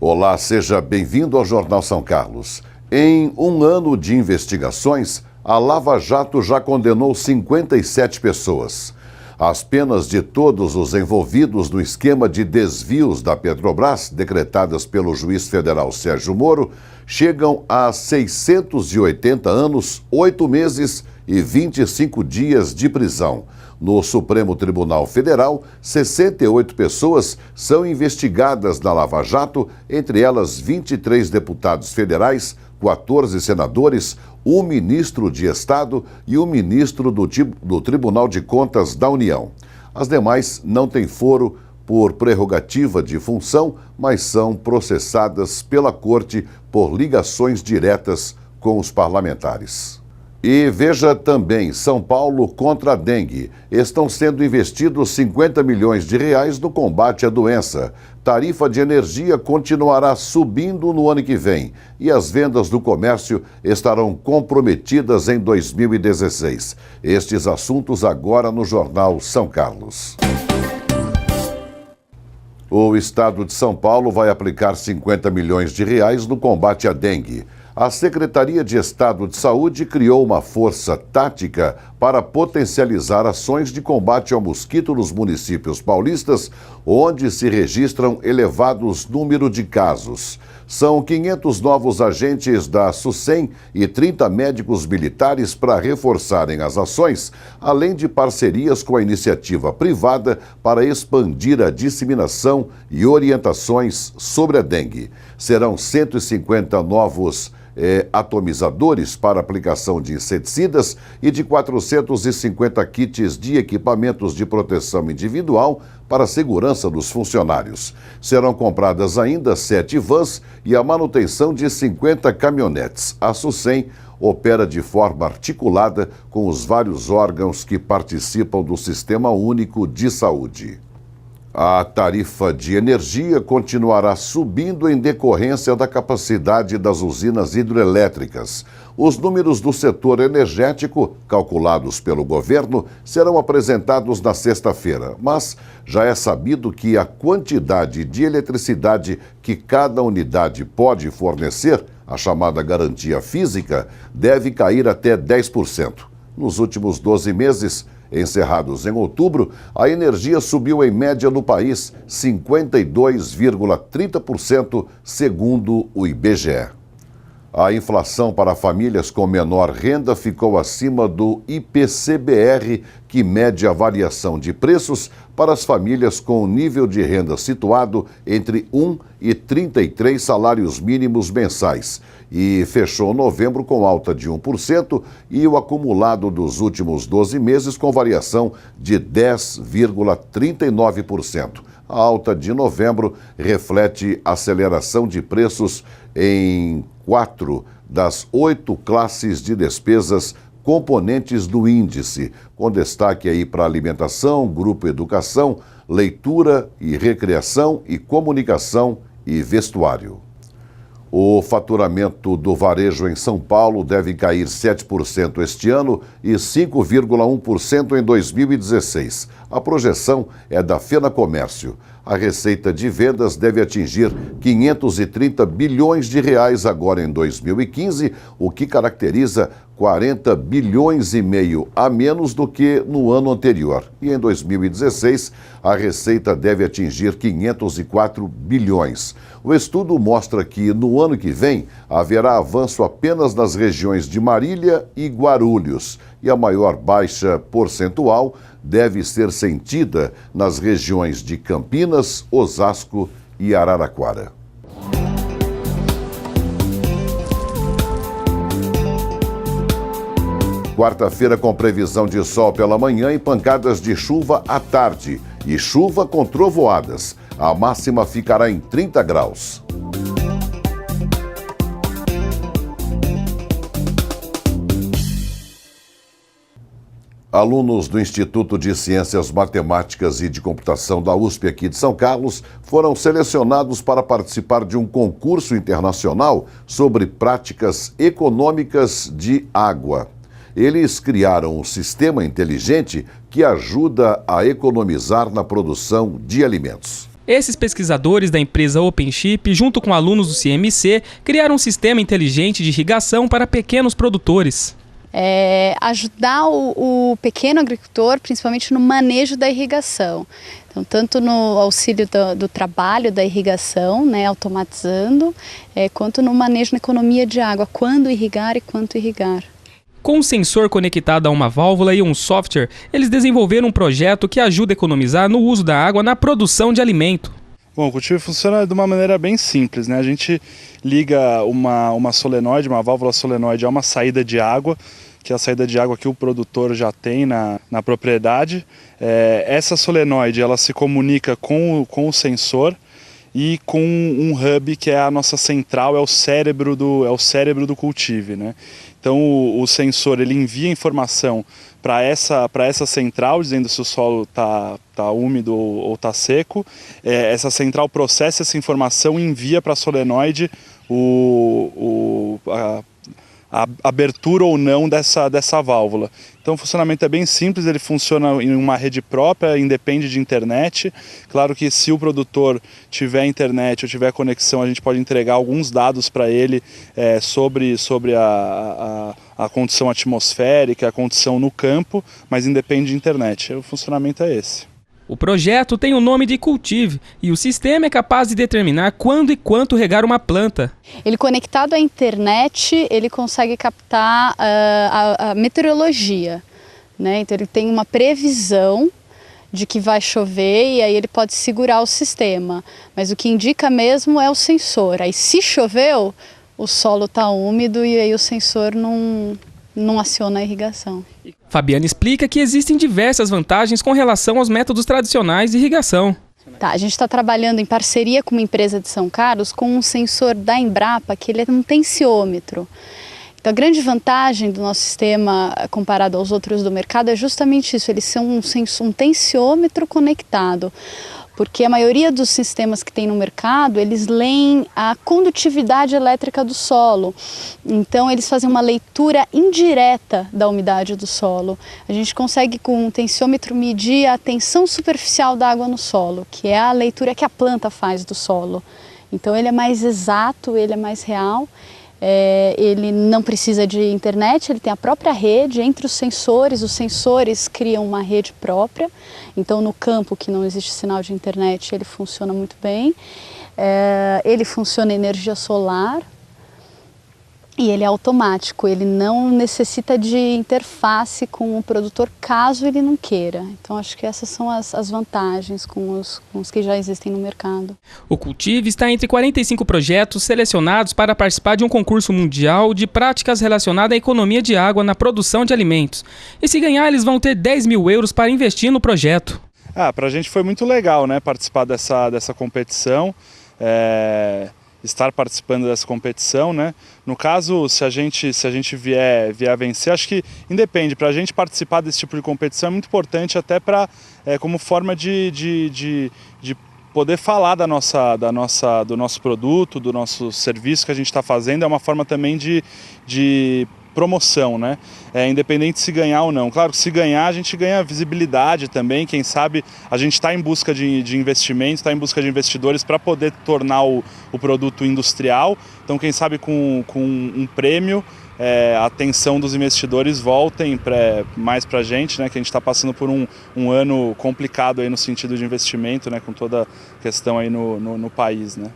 Olá, seja bem-vindo ao Jornal São Carlos. Em um ano de investigações, a Lava Jato já condenou 57 pessoas. As penas de todos os envolvidos no esquema de desvios da Petrobras, decretadas pelo juiz federal Sérgio Moro, chegam a 680 anos, 8 meses e 25 dias de prisão. No Supremo Tribunal Federal, 68 pessoas são investigadas na Lava Jato, entre elas 23 deputados federais, 14 senadores, um ministro de Estado e um ministro do Tribunal de Contas da União. As demais não têm foro por prerrogativa de função, mas são processadas pela Corte por ligações diretas com os parlamentares. E veja também, São Paulo contra a dengue. Estão sendo investidos 50 milhões de reais no combate à doença. Tarifa de energia continuará subindo no ano que vem e as vendas do comércio estarão comprometidas em 2016. Estes assuntos agora no Jornal São Carlos. O estado de São Paulo vai aplicar 50 milhões de reais no combate à dengue. A Secretaria de Estado de Saúde criou uma força tática para potencializar ações de combate ao mosquito nos municípios paulistas, onde se registram elevados número de casos. São 500 novos agentes da SUSEM e 30 médicos militares para reforçarem as ações, além de parcerias com a iniciativa privada para expandir a disseminação e orientações sobre a dengue. Serão 150 novos atomizadores para aplicação de inseticidas e de 450 kits de equipamentos de proteção individual para a segurança dos funcionários. Serão compradas ainda 7 vans e a manutenção de 50 caminhonetes. A SUSEM opera de forma articulada com os vários órgãos que participam do Sistema Único de Saúde. A tarifa de energia continuará subindo em decorrência da capacidade das usinas hidrelétricas. Os números do setor energético, calculados pelo governo, serão apresentados na sexta-feira, mas já é sabido que a quantidade de eletricidade que cada unidade pode fornecer, a chamada garantia física, deve cair até 10%. Nos últimos 12 meses, encerrados em outubro, a energia subiu em média no país 52,30%, segundo o IBGE. A inflação para famílias com menor renda ficou acima do IPCBR, que mede a variação de preços para as famílias com nível de renda situado entre 1 e 33 salários mínimos mensais, e fechou novembro com alta de 1% e o acumulado dos últimos 12 meses com variação de 10,39%. A alta de novembro reflete aceleração de preços em 4 das 8 classes de despesas componentes do índice, com destaque aí para alimentação, grupo educação, leitura e recreação e comunicação e vestuário. O faturamento do varejo em São Paulo deve cair 7% este ano e 5,1% em 2016. A projeção é da FenaComércio. A receita de vendas deve atingir 530 bilhões de reais agora em 2015, o que caracteriza 40 bilhões e meio a menos do que no ano anterior. E em 2016, a receita deve atingir 504 bilhões. O estudo mostra que no ano que vem haverá avanço apenas nas regiões de Marília e Guarulhos, e a maior baixa percentual deve ser sentida nas regiões de Campinas, Osasco e Araraquara. Quarta-feira com previsão de sol pela manhã e pancadas de chuva à tarde. E chuva com trovoadas. A máxima ficará em 30 graus. Alunos do Instituto de Ciências Matemáticas e de Computação da USP aqui de São Carlos foram selecionados para participar de um concurso internacional sobre práticas econômicas de água. Eles criaram um sistema inteligente que ajuda a economizar na produção de alimentos. Esses pesquisadores da empresa OpenChip, junto com alunos do CMC, criaram um sistema inteligente de irrigação para pequenos produtores. Ajudar o pequeno agricultor, principalmente no manejo da irrigação. Então, tanto no auxílio do trabalho da irrigação, né, automatizando, quanto no manejo na economia de água, quando irrigar e quanto irrigar. Com um sensor conectado a uma válvula e um software, eles desenvolveram um projeto que ajuda a economizar no uso da água na produção de alimento. Bom, o cultivo funciona de uma maneira bem simples, né? A gente liga uma solenoide, uma válvula solenoide a uma saída de água, que é a saída de água que o produtor já tem na propriedade. Essa solenoide ela se comunica com o sensor e com um hub que é a nossa central, é o cérebro do cultivo, né? Então o sensor ele envia informação para essa central, dizendo se o solo está úmido ou está seco. Essa central processa essa informação e envia para a solenoide a abertura ou não dessa válvula. Então o funcionamento é bem simples, ele funciona em uma rede própria, independe de internet. Claro que se o produtor tiver internet ou tiver conexão, a gente pode entregar alguns dados para ele sobre a condição atmosférica, a condição no campo, mas independe de internet. O funcionamento é esse. O projeto tem o nome de Cultive e o sistema é capaz de determinar quando e quanto regar uma planta. Ele conectado à internet, ele consegue captar a meteorologia, né? Então ele tem uma previsão de que vai chover e aí ele pode segurar o sistema. Mas o que indica mesmo é o sensor. Aí se choveu, o solo está úmido e aí o sensor não aciona a irrigação. Fabiana explica que existem diversas vantagens com relação aos métodos tradicionais de irrigação. A gente está trabalhando em parceria com uma empresa de São Carlos com um sensor da Embrapa, que ele é um tensiômetro. Então, a grande vantagem do nosso sistema comparado aos outros do mercado é justamente isso, eles são um tensiômetro conectado. Porque a maioria dos sistemas que tem no mercado, eles leem a condutividade elétrica do solo. Então, eles fazem uma leitura indireta da umidade do solo. A gente consegue, com um tensiômetro, medir a tensão superficial da água no solo, que é a leitura que a planta faz do solo. Então, ele é mais exato, ele é mais real. Ele não precisa de internet, ele tem a própria rede entre os sensores criam uma rede própria, então no campo que não existe sinal de internet ele funciona muito bem, ele funciona em energia solar e ele é automático, ele não necessita de interface com o produtor caso ele não queira. Então acho que essas são as vantagens com os que já existem no mercado. O Cultive está entre 45 projetos selecionados para participar de um concurso mundial de práticas relacionadas à economia de água na produção de alimentos. E se ganhar, eles vão ter 10 mil euros para investir no projeto. Para a gente foi muito legal, né, participar dessa competição. Estar participando dessa competição, né? No caso, se a gente vier a vencer, acho que independe, para a gente participar desse tipo de competição é muito importante até como forma de poder falar do nosso produto, do nosso serviço que a gente está fazendo, é uma forma também de promoção, né? Independente se ganhar ou não. Claro que se ganhar, a gente ganha visibilidade também, quem sabe a gente está em busca de investimentos, está em busca de investidores para poder tornar o produto industrial. Então, quem sabe com um prêmio, a atenção dos investidores voltem mais para a gente, né? Que a gente está passando por um ano complicado aí no sentido de investimento, né? Com toda a questão aí no país, né?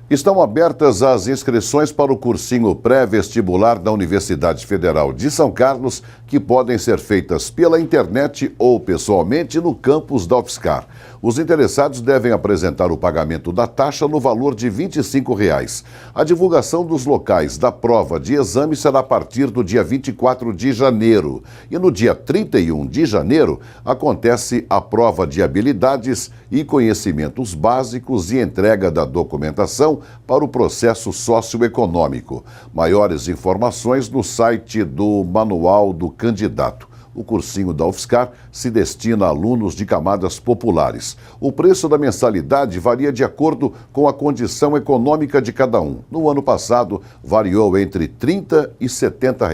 Estão abertas as inscrições para o cursinho pré-vestibular da Universidade Federal de São Carlos, que podem ser feitas pela internet ou pessoalmente no campus da UFSCar. Os interessados devem apresentar o pagamento da taxa no valor de R$ 25. A divulgação dos locais da prova de exame será a partir do dia 24 de janeiro. E no dia 31 de janeiro acontece a prova de habilidades e conhecimentos básicos e entrega da documentação para o processo socioeconômico. Maiores informações no site do Manual do Candidato. O cursinho da UFSCar se destina a alunos de camadas populares. O preço da mensalidade varia de acordo com a condição econômica de cada um. No ano passado, variou entre R$ 30 e R$ 70.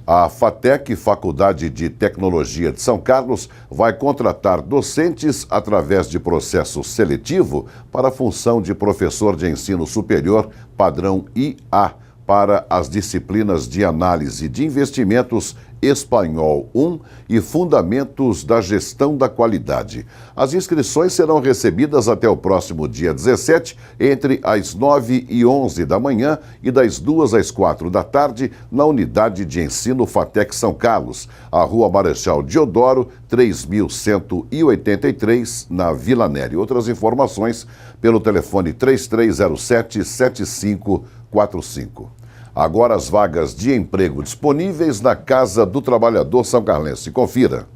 A FATEC, Faculdade de Tecnologia de São Carlos, vai contratar docentes através de processo seletivo para a função de professor de ensino superior padrão IA para as disciplinas de análise de investimentos, Espanhol 1 e Fundamentos da Gestão da Qualidade. As inscrições serão recebidas até o próximo dia 17, entre as 9 e 11 da manhã e das 2 às 4 da tarde, na Unidade de Ensino FATEC São Carlos, a Rua Marechal Deodoro, 3183, na Vila Néria. Outras informações pelo telefone 3307-7545. Agora as vagas de emprego disponíveis na Casa do Trabalhador São Carlense. Confira.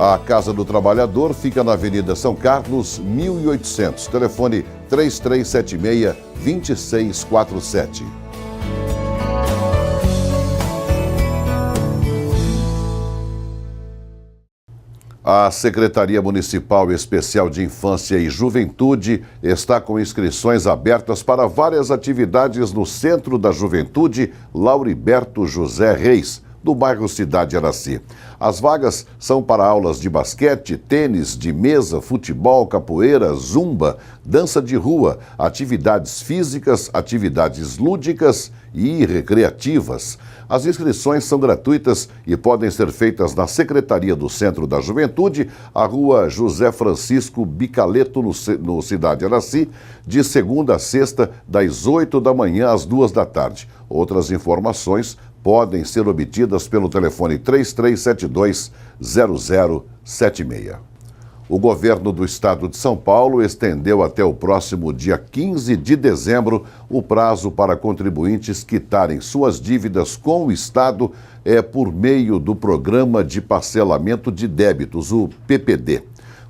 A Casa do Trabalhador fica na Avenida São Carlos, 1800. Telefone 3376-2647. A Secretaria Municipal Especial de Infância e Juventude está com inscrições abertas para várias atividades no Centro da Juventude Lauriberto José Reis, do bairro Cidade Araci. As vagas são para aulas de basquete, tênis de mesa, futebol, capoeira, zumba, dança de rua, atividades físicas, atividades lúdicas e recreativas. As inscrições são gratuitas e podem ser feitas na Secretaria do Centro da Juventude, a Rua José Francisco Bicaleto, no Cidade Araci, de segunda a sexta, das 8 da manhã às 2 da tarde. Outras informações podem ser obtidas pelo telefone 3372-0076. O governo do estado de São Paulo estendeu até o próximo dia 15 de dezembro o prazo para contribuintes quitarem suas dívidas com o estado por meio do Programa de Parcelamento de Débitos, o PPD.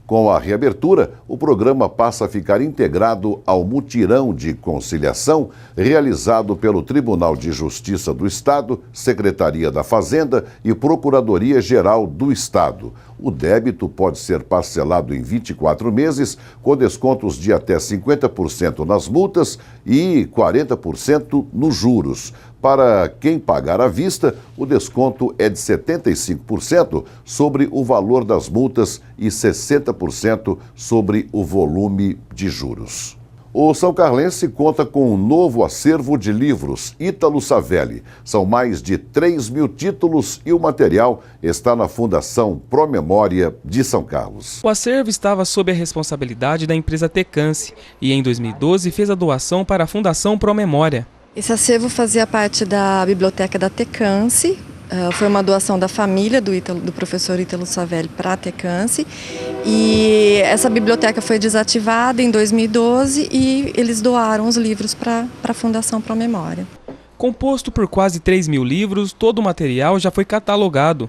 Com a reabertura, o programa passa a ficar integrado ao mutirão de conciliação realizado pelo Tribunal de Justiça do Estado, Secretaria da Fazenda e Procuradoria-Geral do Estado. O débito pode ser parcelado em 24 meses, com descontos de até 50% nas multas e 40% nos juros. Para quem pagar à vista, o desconto é de 75% sobre o valor das multas e 60% sobre o volume de juros. O São Carlense conta com um novo acervo de livros, Ítalo Savelli. São mais de 3.000 títulos e o material está na Fundação Promemória de São Carlos. O acervo estava sob a responsabilidade da empresa Tecance e em 2012 fez a doação para a Fundação Promemória. Esse acervo fazia parte da biblioteca da Tecance, foi uma doação da família do professor Ítalo Savelli para a Tecance, e essa biblioteca foi desativada em 2012 e eles doaram os livros para a Fundação Promemória. Composto por quase 3.000 livros, todo o material já foi catalogado.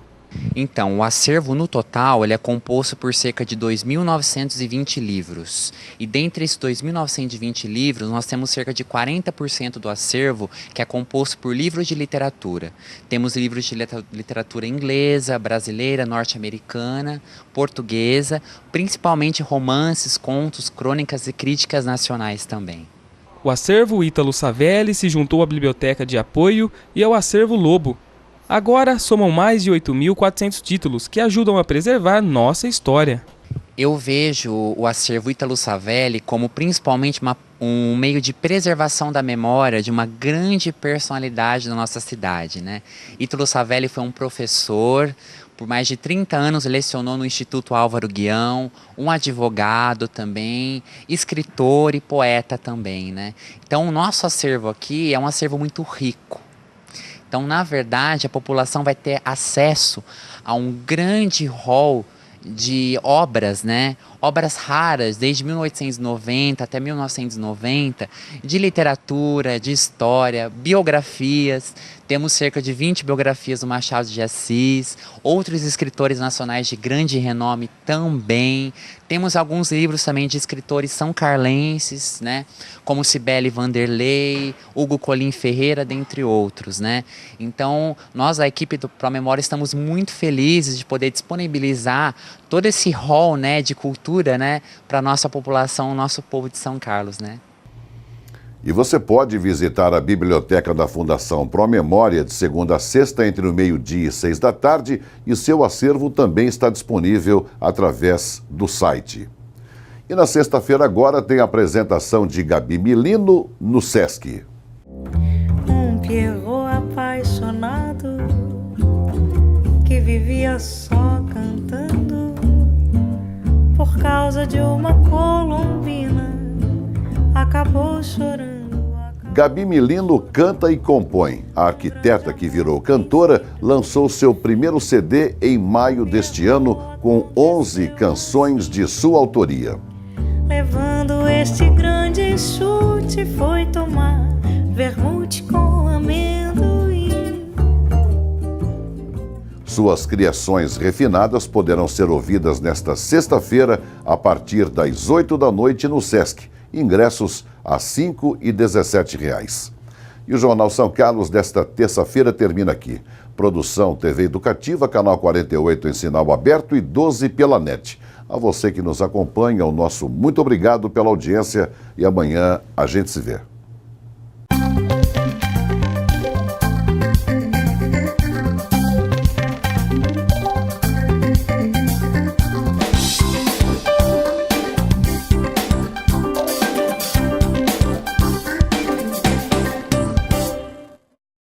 Então, o acervo no total ele é composto por cerca de 2.920 livros. E dentre esses 2.920 livros, nós temos cerca de 40% do acervo que é composto por livros de literatura. Temos livros de literatura inglesa, brasileira, norte-americana, portuguesa, principalmente romances, contos, crônicas e críticas nacionais também. O acervo Ítalo Savelli se juntou à Biblioteca de Apoio e ao acervo Lobo. Agora somam mais de 8.400 títulos que ajudam a preservar nossa história. Eu vejo o acervo Ítalo Savelli como principalmente um meio de preservação da memória de uma grande personalidade da nossa cidade, né? Ítalo Savelli foi um professor, por mais de 30 anos lecionou no Instituto Álvaro Guião, um advogado também, escritor e poeta também, né? Então o nosso acervo aqui é um acervo muito rico. Então, na verdade, a população vai ter acesso a um grande hall de obras, né? obras raras, desde 1890 até 1990, de literatura, de história, biografias. Temos cerca de 20 biografias do Machado de Assis, outros escritores nacionais de grande renome também. Temos alguns livros também de escritores são-carlenses, né? Como Cibele Vanderlei, Hugo Colim Ferreira, dentre outros, né? Então, nós, a equipe do Promemória, estamos muito felizes de poder disponibilizar todo esse rol, né, de cultura, né, para a nossa população, o nosso povo de São Carlos, né? E você pode visitar a biblioteca da Fundação Promemória de segunda a sexta entre o meio-dia e 6 da tarde e seu acervo também está disponível através do site. E na sexta-feira agora tem a apresentação de Gabi Milino no Sesc. Um Pierrot apaixonado que vivia só cantando por causa de uma colombina acabou chorando. Gabi Milino canta e compõe. A arquiteta que virou cantora lançou seu primeiro CD em maio deste ano com 11 canções de sua autoria. Levando este grande chute foi tomar vermute com amendoim. Suas criações refinadas poderão ser ouvidas nesta sexta-feira a partir das 8 da noite no Sesc. Ingressos a R$ 5 e R$ 17. E o Jornal São Carlos desta terça-feira termina aqui. Produção TV Educativa, canal 48 em sinal aberto e 12 pela NET. A você que nos acompanha, o nosso muito obrigado pela audiência e amanhã a gente se vê.